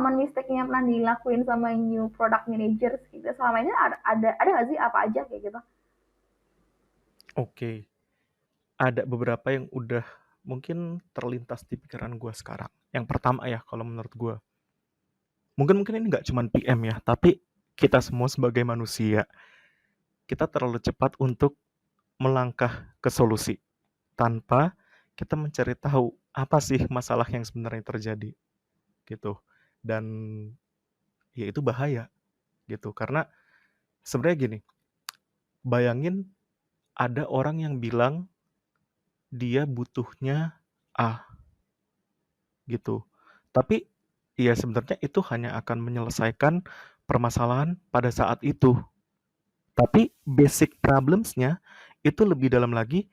common mistake yang pernah dilakuin sama new product managers gitu selama ini ada nggak sih apa aja kayak gitu? Oke, ada beberapa yang udah mungkin terlintas di pikiran gue sekarang. Yang pertama ya, kalau menurut gue, mungkin ini nggak cuma PM ya, tapi kita semua sebagai manusia, kita terlalu cepat untuk melangkah ke solusi tanpa kita mencari tahu apa sih masalah yang sebenarnya terjadi gitu. Dan ya itu bahaya gitu, karena sebenarnya gini, bayangin ada orang yang bilang dia butuhnya A gitu. Tapi ya sebenarnya itu hanya akan menyelesaikan permasalahan pada saat itu. Tapi basic problems-nya itu lebih dalam lagi,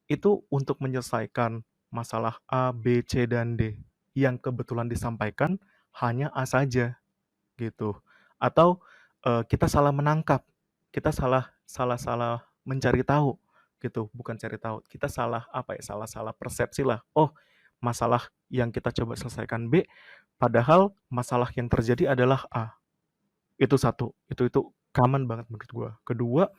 itu untuk menyelesaikan masalah A, B, C, dan D. Yang kebetulan disampaikan hanya A saja gitu. Atau kita salah menangkap, kita salah salah salah mencari tahu gitu, bukan cari tahu. Kita salah apa ya? Salah-salah persepsi lah. Oh, masalah yang kita coba selesaikan B, padahal masalah yang terjadi adalah A. Itu satu. Itu common banget menurut gua. Kedua,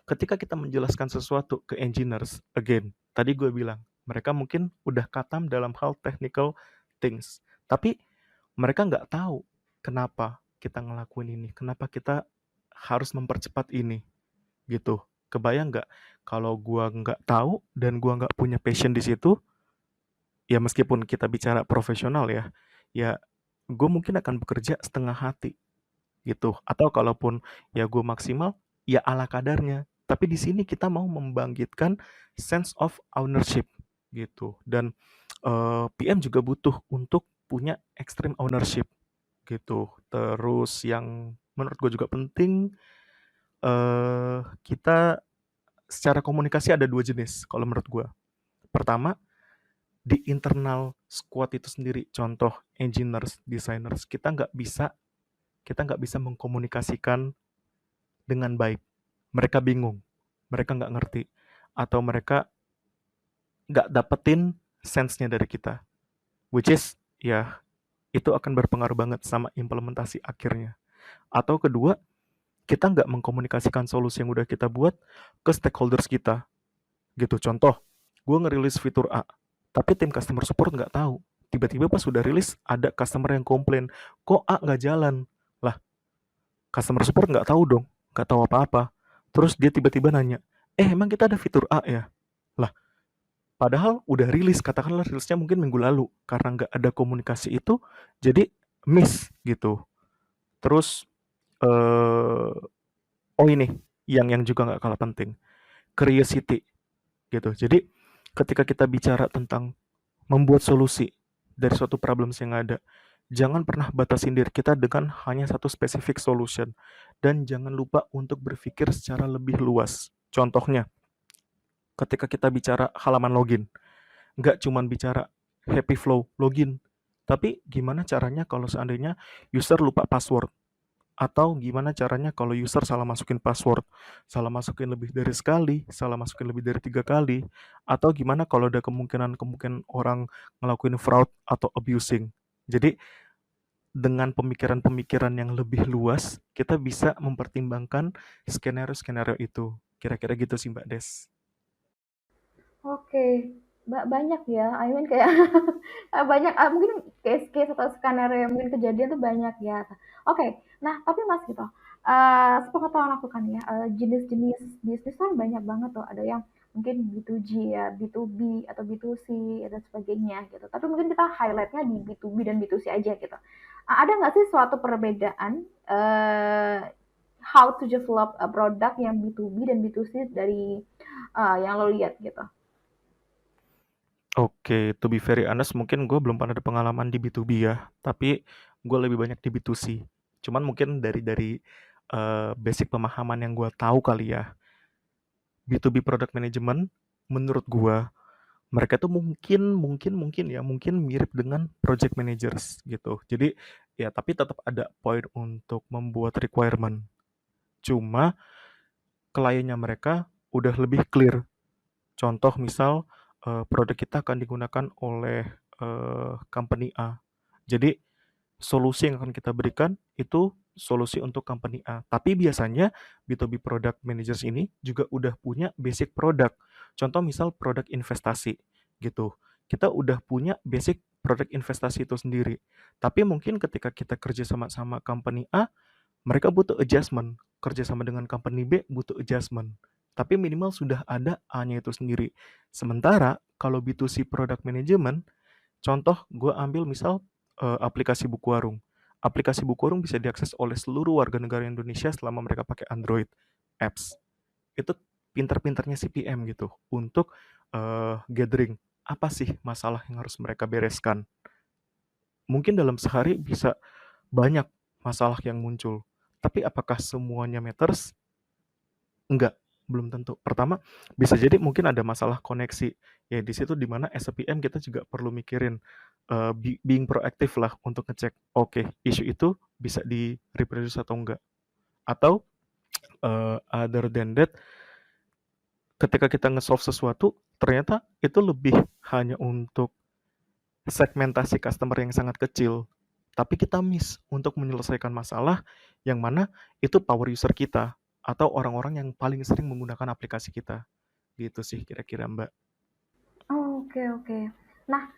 ketika kita menjelaskan sesuatu ke engineers, again, tadi gue bilang, mereka mungkin udah katam dalam hal technical things. Tapi mereka nggak tahu kenapa kita ngelakuin ini, kenapa kita harus mempercepat ini, gitu. Kebayang nggak kalau gua nggak tahu dan gua nggak punya passion di situ, ya meskipun kita bicara profesional ya, ya gue mungkin akan bekerja setengah hati gitu. Atau kalaupun ya gue maksimal, ya ala kadarnya. Tapi di sini kita mau membangkitkan sense of ownership gitu. Dan PM juga butuh untuk punya extreme ownership gitu. Terus yang menurut gue juga penting, kita secara komunikasi ada dua jenis kalau menurut gue. Pertama, di internal squad itu sendiri, contoh engineers, designers, kita nggak bisa mengkomunikasikan dengan baik. Mereka bingung, mereka nggak ngerti, atau mereka nggak dapetin sense-nya dari kita. Which is, ya itu akan berpengaruh banget sama implementasi akhirnya. Atau kedua, kita nggak mengkomunikasikan solusi yang udah kita buat ke stakeholders kita. Gitu, contoh, gue ngerilis fitur A, tapi tim customer support nggak tahu. Tiba-tiba pas sudah rilis, ada customer yang komplain, kok A nggak jalan? Lah, customer support nggak tahu dong, nggak tahu apa-apa. Terus dia tiba-tiba nanya, emang kita ada fitur A ya? Lah, padahal udah rilis, katakanlah rilisnya mungkin minggu lalu. Karena nggak ada komunikasi itu, jadi miss gitu. Terus, oh ini, yang juga nggak kalah penting, curiosity gitu. Jadi, ketika kita bicara tentang membuat solusi dari suatu problems yang ada, jangan pernah batasin diri kita dengan hanya satu specific solution. Dan jangan lupa untuk berpikir secara lebih luas. Contohnya, ketika kita bicara halaman login, nggak cuman bicara happy flow login, tapi gimana caranya kalau seandainya user lupa password, atau gimana caranya kalau user salah masukin password, salah masukin lebih dari sekali, salah masukin lebih dari 3 kali, atau gimana kalau ada kemungkinan orang ngelakuin fraud atau abusing. Jadi dengan pemikiran-pemikiran yang lebih luas, kita bisa mempertimbangkan skenario-skenario itu. Kira-kira gitu sih Mbak Des. Oke, banyak ya, I mean kayak banyak mungkin case-case atau skenario yang mungkin kejadian tuh banyak ya. Oke, nah tapi Mas gitu, sepengetahuan aku kan ya, jenis-jenis bisnis kan banyak banget tuh, ada yang mungkin B2G ya, B2B atau B2C dan sebagainya gitu. Tapi mungkin kita highlight-nya di B2B dan B2C aja gitu. Ada nggak sih suatu perbedaan, how to develop a product yang B2B dan B2C dari, yang lo lihat gitu? Oke, to be very honest, mungkin gue belum pernah ada pengalaman di B2B ya, tapi gue lebih banyak di B2C. Cuman mungkin dari basic pemahaman yang gue tahu kali ya, B2B product management, menurut gue, mereka tuh mungkin mirip dengan project managers gitu. Jadi ya, tapi tetap ada point untuk membuat requirement. Cuma kliennya mereka udah lebih clear. Contoh misal, produk kita akan digunakan oleh company A. Jadi solusi yang akan kita berikan itu solusi untuk company A. Tapi biasanya B2B product managers ini juga udah punya basic product. Contoh misal produk investasi gitu. Kita udah punya basic produk investasi itu sendiri. Tapi mungkin ketika kita kerja sama-sama company A, mereka butuh adjustment. Kerja sama dengan company B butuh adjustment. Tapi minimal sudah ada A-nya itu sendiri. Sementara kalau B2C product management, contoh gue ambil misal aplikasi buku warung. Aplikasi buku warung bisa diakses oleh seluruh warga negara Indonesia selama mereka pakai Android apps. Itu pinter-pinternya CPM gitu untuk gathering apa sih masalah yang harus mereka bereskan. Mungkin dalam sehari bisa banyak masalah yang muncul. Tapi apakah semuanya matters? Enggak, belum tentu. Pertama, bisa jadi mungkin ada masalah koneksi. Ya di situ di mana as a PM kita juga perlu mikirin being proaktif lah untuk ngecek, oke, isu itu bisa di-reproduce atau enggak. Atau other than that, ketika kita nge-solve sesuatu, ternyata itu lebih hanya untuk segmentasi customer yang sangat kecil. Tapi kita miss untuk menyelesaikan masalah yang mana itu power user kita atau orang-orang yang paling sering menggunakan aplikasi kita. Gitu sih kira-kira, Mbak. Oh, oke oke. Nah,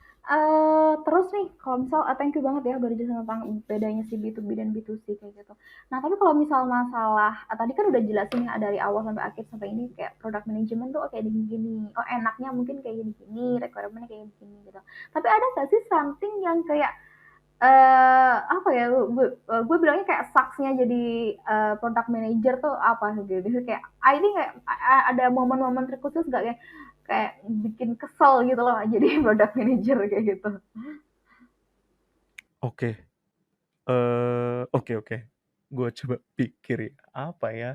terus nih kalau misal thank you banget ya udah dijelasin tentang bedanya si B2B dan B2C kayak gitu. Nah, tapi kalau misal masalah tadi kan udah jelasin ya dari awal sampai akhir sampai ini kayak product management tuh kayak gini-gini. Oh, enaknya mungkin kayak gini-gini, requirement-nya kayak gini gitu. Tapi ada nggak sih something yang kayak apa ya, gue bilangnya kayak sucks-nya jadi product manager tuh apa gitu. Kayak ini kayak ada momen-momen terkhusus gak ya kayak bikin kesel gitu loh jadi product manager kayak gitu. Oke, oke oke. Gue coba pikir ya, apa ya?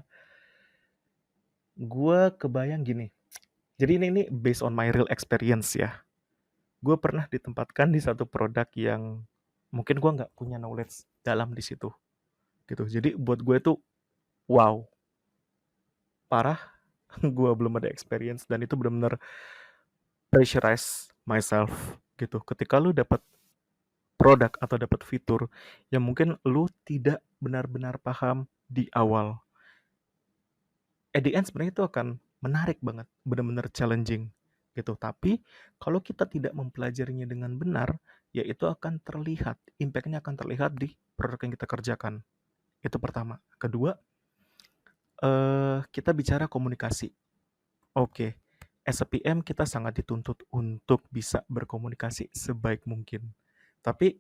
Gue kebayang gini. Jadi ini based on my real experience ya. Gue pernah ditempatkan di satu produk yang mungkin gue nggak punya knowledge dalam di situ gitu. Jadi buat gue tuh wow, parah. Gue belum ada experience dan itu benar-benar pressurize myself gitu. Ketika lu dapat produk atau dapat fitur yang mungkin lu tidak benar-benar paham di awal. At the end sebenarnya itu akan menarik banget, benar-benar challenging gitu. Tapi kalau kita tidak mempelajarinya dengan benar, ya itu akan terlihat, impact-nya akan terlihat di produk yang kita kerjakan. Itu pertama. Kedua, kita bicara komunikasi. Oke, as a PM kita sangat dituntut untuk bisa berkomunikasi sebaik mungkin. Tapi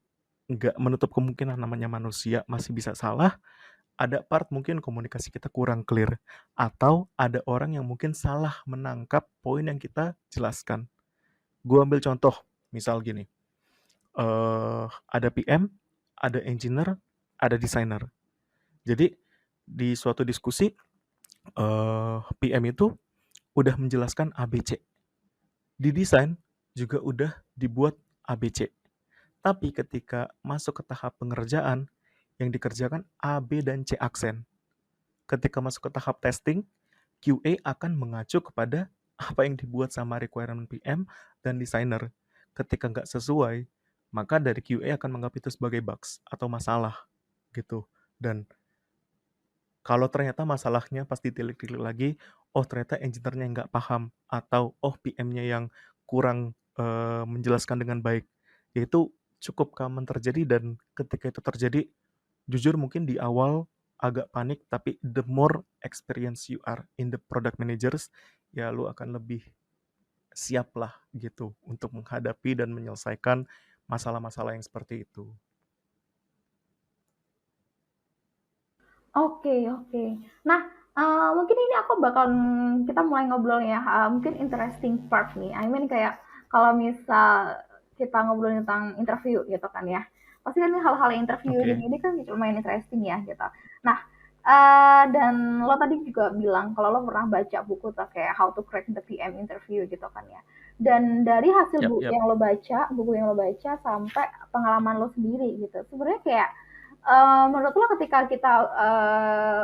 nggak menutup kemungkinan namanya manusia masih bisa salah, ada part mungkin komunikasi kita kurang clear, atau ada orang yang mungkin salah menangkap poin yang kita jelaskan. Gue ambil contoh, misal gini, ada PM, ada engineer, ada designer. Jadi di suatu diskusi, PM itu udah menjelaskan ABC. Di desain juga udah dibuat ABC. Tapi ketika masuk ke tahap pengerjaan, yang dikerjakan A, B, dan C aksen. Ketika masuk ke tahap testing, QA akan mengacu kepada apa yang dibuat sama requirement PM dan designer. Ketika nggak sesuai, maka dari QA akan menganggap itu sebagai bugs atau masalah gitu. Dan kalau ternyata masalahnya pas ditilik-tilik lagi, oh ternyata engineer-nya nggak paham atau oh PM-nya yang kurang menjelaskan dengan baik, yaitu cukup common terjadi dan ketika itu terjadi, jujur mungkin di awal agak panik, tapi the more experience you are in the product managers, ya lu akan lebih siap lah gitu untuk menghadapi dan menyelesaikan masalah-masalah yang seperti itu. Oke oke. Nah, mungkin ini aku bakal kita mulai ngobrol ya, mungkin interesting part nih. I mean kayak kalau misal kita ngobrolin tentang interview gitu kan ya. Pasti kan ini hal-hal interview Oke, ini kan lumayan interesting ya gitu. Nah, dan lo tadi juga bilang kalau lo pernah baca buku tuh kayak How to Crack the PM Interview gitu kan ya. Dan dari hasil yap yap. buku yang lo baca sampai pengalaman lo sendiri gitu. Sebenarnya kayak menurut lo ketika kita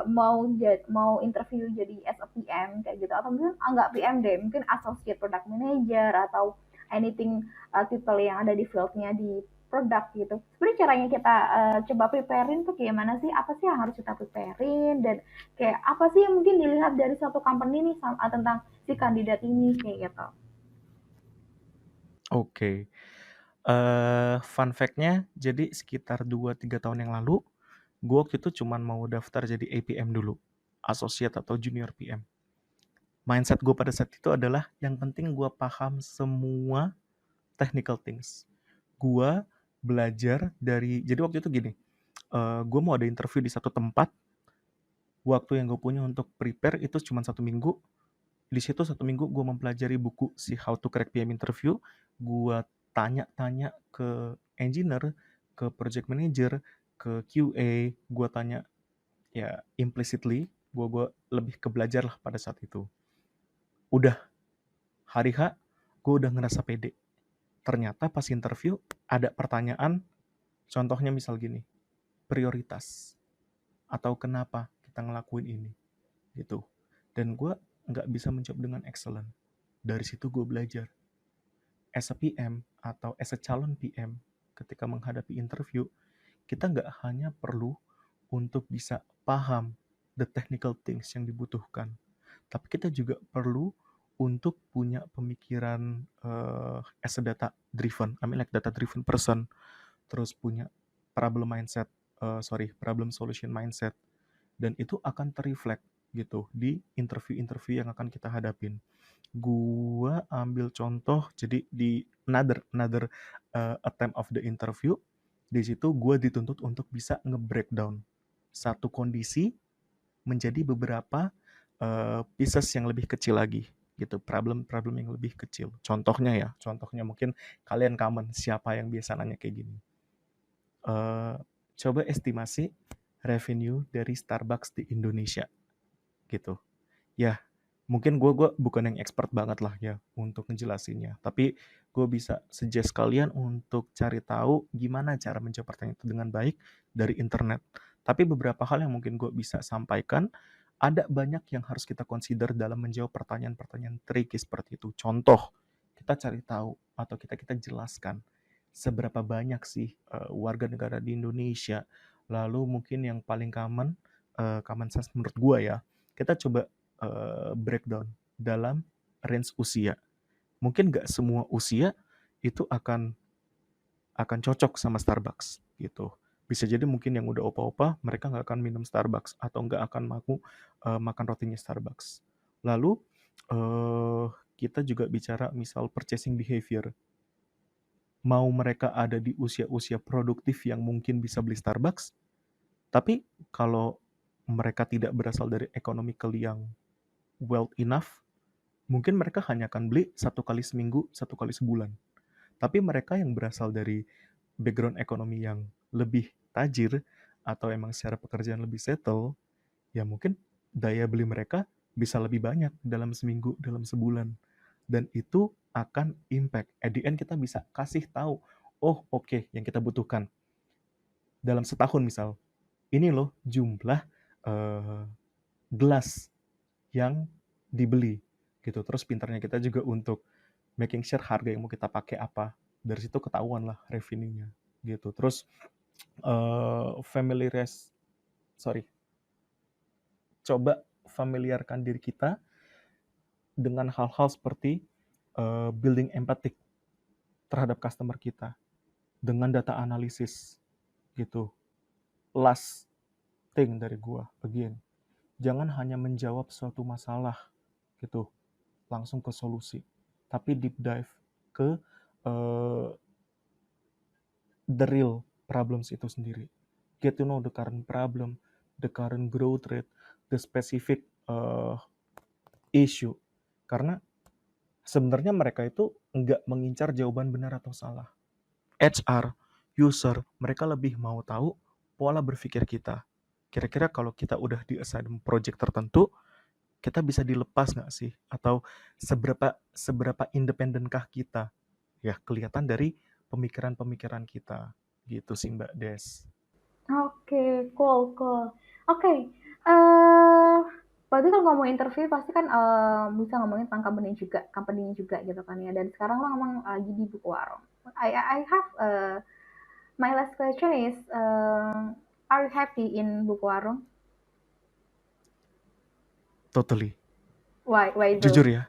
mau interview jadi as a PM kayak gitu atau mungkin enggak PM deh mungkin associate product manager atau anything title yang ada di fieldnya di produk gitu. Sebenarnya caranya kita coba preparein tuh gimana sih? Apa sih yang harus kita preparein dan kayak apa sih yang mungkin dilihat dari suatu company nih tentang si kandidat ini kayak gitu. Oke. Fun fact-nya, jadi sekitar 2-3 tahun yang lalu, gue waktu itu cuman mau daftar jadi APM dulu, Associate atau Junior PM. Mindset gue pada saat itu adalah, yang penting gue paham semua technical things. Gue belajar dari, jadi waktu itu gini, gue mau ada interview di satu tempat, waktu yang gue punya untuk prepare itu cuma 1 minggu. Di situ 1 minggu gue mempelajari buku si How to Crack PM Interview. Gue tanya-tanya ke engineer, ke project manager, ke QA. Gue tanya ya implicitly. Gue lebih ke belajar lah pada saat itu. Udah hari H, gue udah ngerasa pede. Ternyata pas interview ada pertanyaan, contohnya misal gini, prioritas atau kenapa kita ngelakuin ini gitu. Dan gue nggak bisa menjawab dengan excellent. Dari situ gue belajar. As a PM atau as a calon PM, ketika menghadapi interview, kita nggak hanya perlu untuk bisa paham the technical things yang dibutuhkan, tapi kita juga perlu untuk punya pemikiran as a data driven, I mean like data driven person, terus punya problem solution mindset, dan itu akan terreflect gitu di interview-interview yang akan kita hadapin. Gua ambil contoh, jadi di another attempt of the interview, di situ gue dituntut untuk bisa nge-breakdown satu kondisi menjadi beberapa pieces yang lebih kecil lagi gitu, problem-problem yang lebih kecil. Contohnya mungkin kalian common, siapa yang biasa nanya kayak gini. Coba estimasi revenue dari Starbucks di Indonesia gitu. Ya, mungkin gue bukan yang expert banget lah ya untuk ngejelasinnya. Tapi gue bisa suggest kalian untuk cari tahu gimana cara menjawab pertanyaan itu dengan baik dari internet. Tapi beberapa hal yang mungkin gue bisa sampaikan, ada banyak yang harus kita consider dalam menjawab pertanyaan-pertanyaan tricky seperti itu. Contoh, kita cari tahu atau kita jelaskan seberapa banyak sih warga negara di Indonesia. Lalu mungkin yang paling common sense menurut gue ya, kita coba breakdown dalam range usia. Mungkin nggak semua usia itu akan cocok sama Starbucks gitu. Bisa jadi mungkin yang udah opa-opa mereka nggak akan minum Starbucks atau nggak akan mau makan rotinya Starbucks. Lalu uh, kita juga bicara misal purchasing behavior. Mau mereka ada di usia-usia produktif yang mungkin bisa beli Starbucks, tapi kalau mereka tidak berasal dari economically yang well enough, mungkin mereka hanya akan beli 1 kali seminggu, 1 kali sebulan. Tapi mereka yang berasal dari background ekonomi yang lebih tajir atau emang secara pekerjaan lebih settle, ya mungkin daya beli mereka bisa lebih banyak dalam seminggu, dalam sebulan. Dan itu akan impact. At the end kita bisa kasih tahu, oh oke, yang kita butuhkan dalam setahun misal, ini loh jumlah eh, gelas yang dibeli gitu. Terus pintarnya kita juga untuk making sure harga yang mau kita pakai apa. Dari situ ketahuan lah revenue-nya gitu. Terus familiarize, sorry, coba familiarkan diri kita dengan hal-hal seperti building empathy terhadap customer kita dengan data analisis gitu. Last thing dari gua, again, jangan hanya menjawab suatu masalah gitu, langsung ke solusi, tapi deep dive ke uh, the real problems itu sendiri. Get to know the current problem, the current growth rate, the specific issue. Karena sebenarnya mereka itu nggak mengincar jawaban benar atau salah. HR, user, mereka lebih mau tahu pola berpikir kita. Kira-kira kalau kita udah di assign project tertentu, kita bisa dilepas nggak sih? Atau seberapa independenkah kita? Ya, kelihatan dari pemikiran-pemikiran kita. Gitu sih Mbak Des. Oke, cool, cool. Oke, eh berarti kalau ngomong interview pasti kan bisa ngomongin tentang company juga gitu kan ya. Dan sekarang lo ngomong lagi di buku warung. I have My last question is, are you happy in Buku Warung? Totally. Why Jujur so? ya,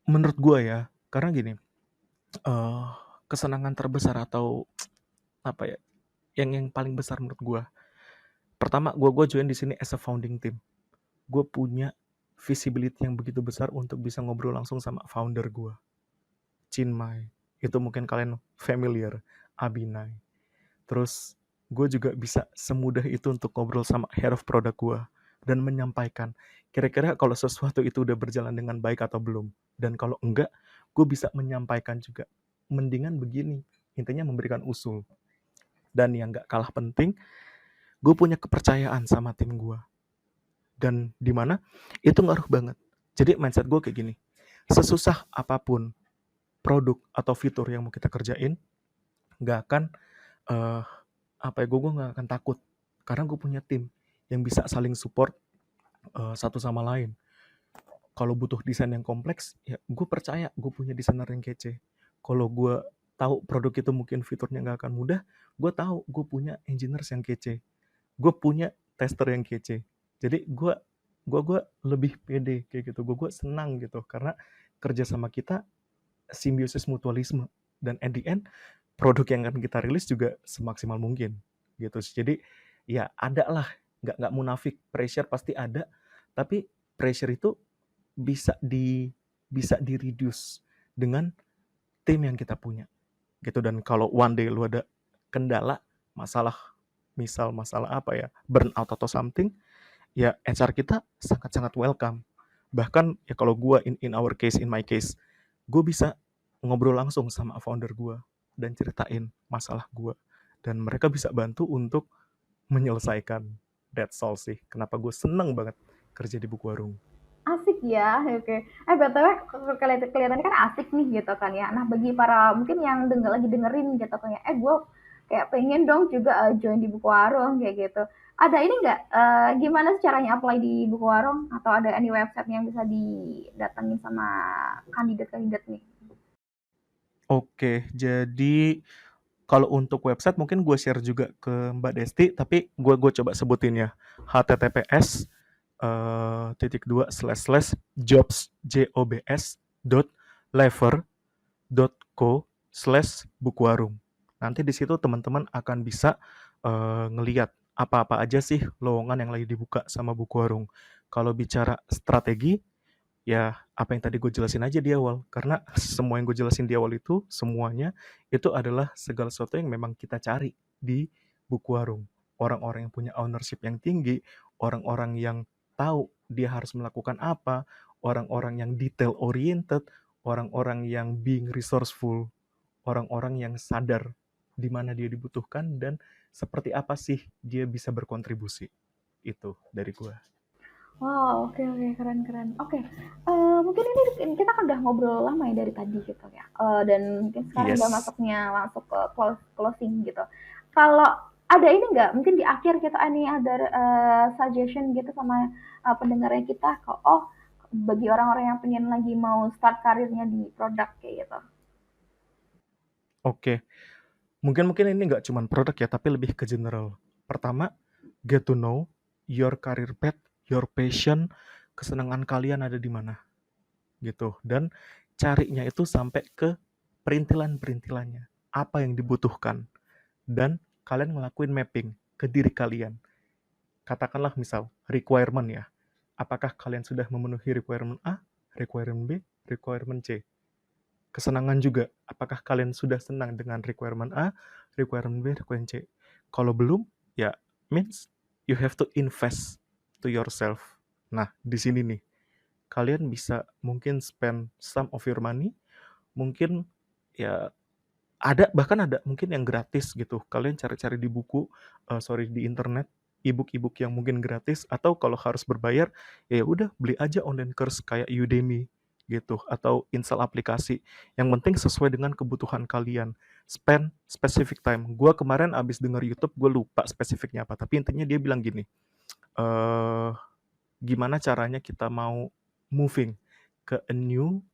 menurut gua ya, karena gini, eh kesenangan terbesar atau apa ya, yang paling besar menurut gua. Pertama, gua join di sini as a founding team. Gue punya visibility yang begitu besar untuk bisa ngobrol langsung sama founder gue, Chinmay. Itu mungkin kalian familiar, Abinay. Terus gue juga bisa semudah itu untuk ngobrol sama head of product gue dan menyampaikan kira-kira kalau sesuatu itu udah berjalan dengan baik atau belum. Dan kalau enggak, gue bisa menyampaikan juga. Mendingan begini, intinya memberikan usul. Dan yang gak kalah penting, gue punya kepercayaan sama tim gue. Dan di mana itu ngaruh banget. Jadi mindset gue kayak gini, sesusah apapun produk atau fitur yang mau kita kerjain, nggak akan eh gue nggak akan takut karena gue punya tim yang bisa saling support satu sama lain. Kalau butuh desain yang kompleks, ya gue percaya gue punya desainer yang kece. Kalau gue tahu produk itu mungkin fiturnya nggak akan mudah, gue tahu gue punya engineers yang kece. Gue punya tester yang kece. Jadi gue lebih pede kayak gitu. Gue senang gitu karena kerja sama kita simbiosis mutualisme dan at the end produk yang akan kita rilis juga semaksimal mungkin gitu. Jadi ya ada lah, nggak munafik, pressure pasti ada, tapi pressure itu bisa di reduce dengan tim yang kita punya gitu. Dan kalau one day lu ada kendala, masalah, misal masalah apa ya, burnout atau something, ya HR kita sangat-sangat welcome. Bahkan ya kalau gue in my case, gue bisa ngobrol langsung sama founder gue dan ceritain masalah gue. Dan mereka bisa bantu untuk menyelesaikan. That's all sih. Kenapa gue seneng banget kerja di Buku Warung. Asik ya, oke. BTW kelihatannya kan asik nih gitu kan ya. Nah, bagi para mungkin yang lagi dengerin gitu kan ya, gue kayak pengen dong juga join di Buku Warung kayak gitu. Ada ini nggak, gimana sih caranya apply di Buku Warung? Atau ada any website yang bisa didatengin sama kandidat-kandidat nih? Oke, jadi kalau untuk website mungkin gue share juga ke Mbak Desti, tapi gue coba sebutin ya. HTTPS titik dua slash slash jobs dot lever .co/bukuwarung. Nanti di situ teman-teman akan bisa ngeliat apa-apa aja sih lowongan yang lagi dibuka sama Bukuwarung. Kalau bicara strategi, ya apa yang tadi gue jelasin aja di awal. Karena semua yang gue jelasin di awal itu, semuanya itu adalah segala sesuatu yang memang kita cari di Bukuwarung. Orang-orang yang punya ownership yang tinggi, orang-orang yang tahu dia harus melakukan apa, orang-orang yang detail oriented, orang-orang yang being resourceful, orang-orang yang sadar di mana dia dibutuhkan dan seperti apa sih dia bisa berkontribusi. Itu dari gua. Wow, oke oke, keren keren. Oke, mungkin ini kita kan udah ngobrol lama ya dari tadi gitu ya, dan mungkin sekarang udah Yes. masuk ke closing gitu. Kalau ada ini nggak, mungkin di akhir kita ini ada suggestion gitu sama pendengarnya kita, kok oh bagi orang-orang yang pengen lagi mau start karirnya di produk kayak gitu. Oke. Mungkin mungkin ini nggak cuma produk ya, tapi lebih ke general. Pertama, get to know your career path, your passion, kesenangan kalian ada di mana gitu. Dan carinya itu sampai ke perintilan-perintilannya. Apa yang dibutuhkan dan kalian ngelakuin mapping ke diri kalian. Katakanlah misal requirement ya. Apakah kalian sudah memenuhi requirement A, requirement B, requirement C? Kesenangan juga. Apakah kalian sudah senang dengan requirement A, requirement B, requirement C? Kalau belum, ya means you have to invest to yourself. Nah, di sini nih, kalian bisa mungkin spend some of your money, mungkin ya bahkan ada mungkin yang gratis gitu. Kalian cari-cari di di internet, ebook-ebook yang mungkin gratis atau kalau harus berbayar, ya udah beli aja online course kayak Udemy gitu atau install aplikasi. Yang penting sesuai dengan kebutuhan kalian. Spend specific time. Gua kemarin abis denger YouTube, gue lupa spesifiknya apa, tapi intinya dia bilang gini, eh gimana caranya kita mau moving ke a new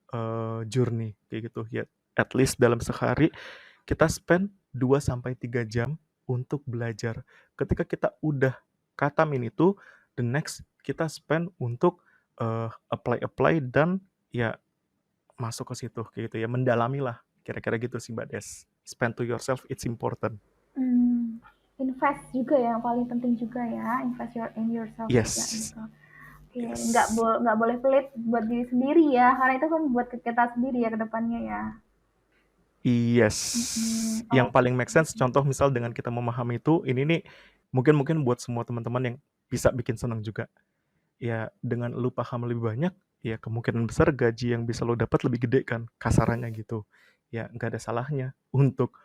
journey kayak gitu ya. At least dalam sehari kita spend 2 sampai 3 jam untuk belajar. Ketika kita udah katamin itu, the next kita spend untuk apply dan ya masuk ke situ kayak gitu ya, mendalami lah. Kira-kira gitu sih Mbak Des. Spend to yourself, it's important. Invest juga ya, yang paling penting juga ya, invest in yourself juga Yes. gitu. Oke, Yes. nggak boleh pelit buat diri sendiri ya, karena itu kan buat kita sendiri ya ke depannya ya. Yes. Yang Oke. paling make sense, contoh misal dengan kita memahami itu, ini nih mungkin buat semua teman-teman yang bisa bikin senang juga. Ya, dengan lu paham lebih banyak, ya kemungkinan besar gaji yang bisa lu dapat lebih gede kan, kasarannya gitu. Ya, nggak ada salahnya untuk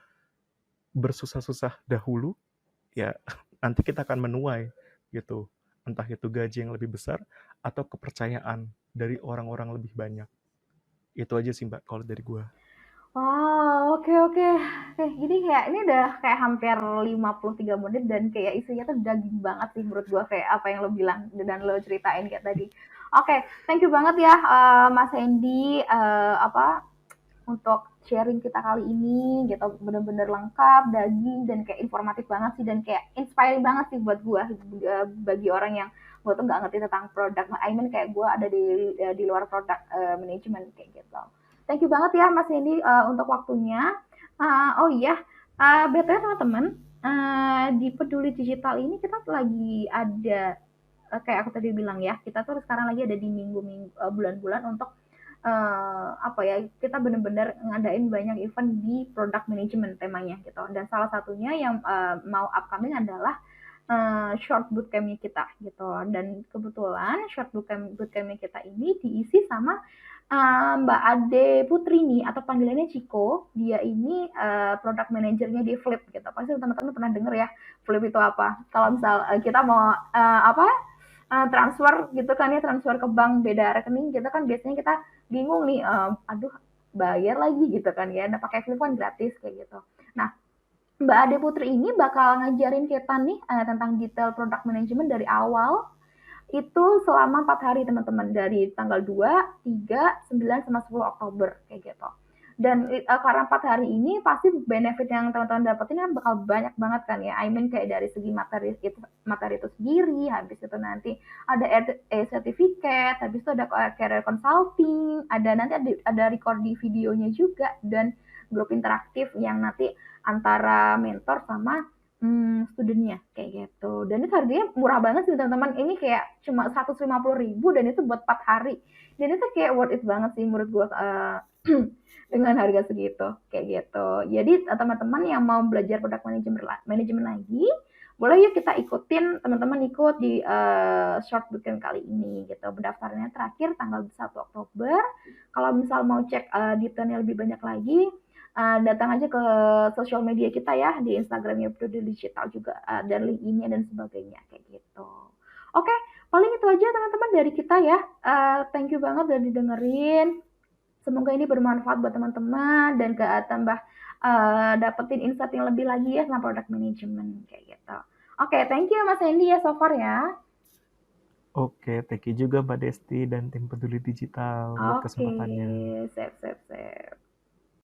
bersusah-susah dahulu, ya nanti kita akan menuai gitu. Entah itu gaji yang lebih besar atau kepercayaan dari orang-orang lebih banyak. Itu aja sih Mbak kalau dari gua. Wow, oke oke. Oke, jadi kayak ini udah kayak hampir 53 menit dan kayak isinya tuh daging banget sih menurut gua kayak apa yang lo bilang dan lo ceritain kayak tadi. Oke, thank you banget ya Mas Hendy apa untuk sharing kita kali ini gitu bener-bener lengkap daging dan kayak informatif banget sih dan kayak inspiring banget sih buat gue bagi orang yang gue tuh nggak ngerti tentang produk I mean kayak gue ada di luar produk manajemen kayak gitu. Thank you banget ya Mas Hendy untuk waktunya. Oh iya, btw teman-teman, di peduli digital ini kita lagi ada kayak aku tadi bilang ya, kita tuh sekarang lagi ada di minggu-minggu bulan-bulan untuk apa ya, kita benar-benar ngadain banyak event di product management temanya gitu. Dan salah satunya yang mau upcoming adalah short bootcampnya kita gitu. Dan kebetulan short bootcampnya kita ini diisi sama Mbak Ade Putri nih atau panggilannya Ciko. Dia ini product manajernya di Flip gitu. Pasti teman-teman pernah denger ya Flip itu apa. Kalau misal kita mau apa transfer gitu kan ya transfer ke bank beda rekening kita kan biasanya kita bingung nih aduh bayar lagi gitu kan ya nah pakai Flip kan gratis kayak gitu. Nah Mbak Ade Putri ini bakal ngajarin kita nih tentang detail product management dari awal itu selama 4 hari teman-teman dari tanggal 2, 3, 9 sama 10 Oktober kayak gitu. Dan karena 4 hari ini pasti benefit yang teman-teman dapetin kan bakal banyak banget kan ya. I mean kayak dari segi materi itu sendiri, habis itu nanti ada certificate, habis itu ada career consulting, ada nanti ada recording videonya juga dan grup interaktif yang nanti antara mentor sama studennya kayak gitu. Dan itu harganya murah banget sih teman-teman. Ini kayak cuma 150.000 dan itu buat 4 hari. Dan itu kayak worth it banget sih menurut gue dengan harga segitu kayak gitu. Jadi teman-teman yang mau belajar produk manajemen lagi, boleh yuk kita ikutin teman-teman ikut di short bootcamp kali ini gitu. Pendaftarannya terakhir tanggal 1 Oktober. Kalau misal mau cek detailnya lebih banyak lagi, datang aja ke sosial media kita ya di Instagramnya Peduli Digital juga dan link ini dan sebagainya kayak gitu. Oke, paling itu aja teman-teman dari kita ya. Thank you banget udah didengerin. Semoga ini bermanfaat buat teman-teman dan tambah dapetin insight yang lebih lagi ya sama product management kayak gitu. Oke, thank you Mas Hendy ya so far ya. Oke, thank you juga Mbak Desti dan tim Peduli Digital buat Oke, kesempatannya. sip sip sip.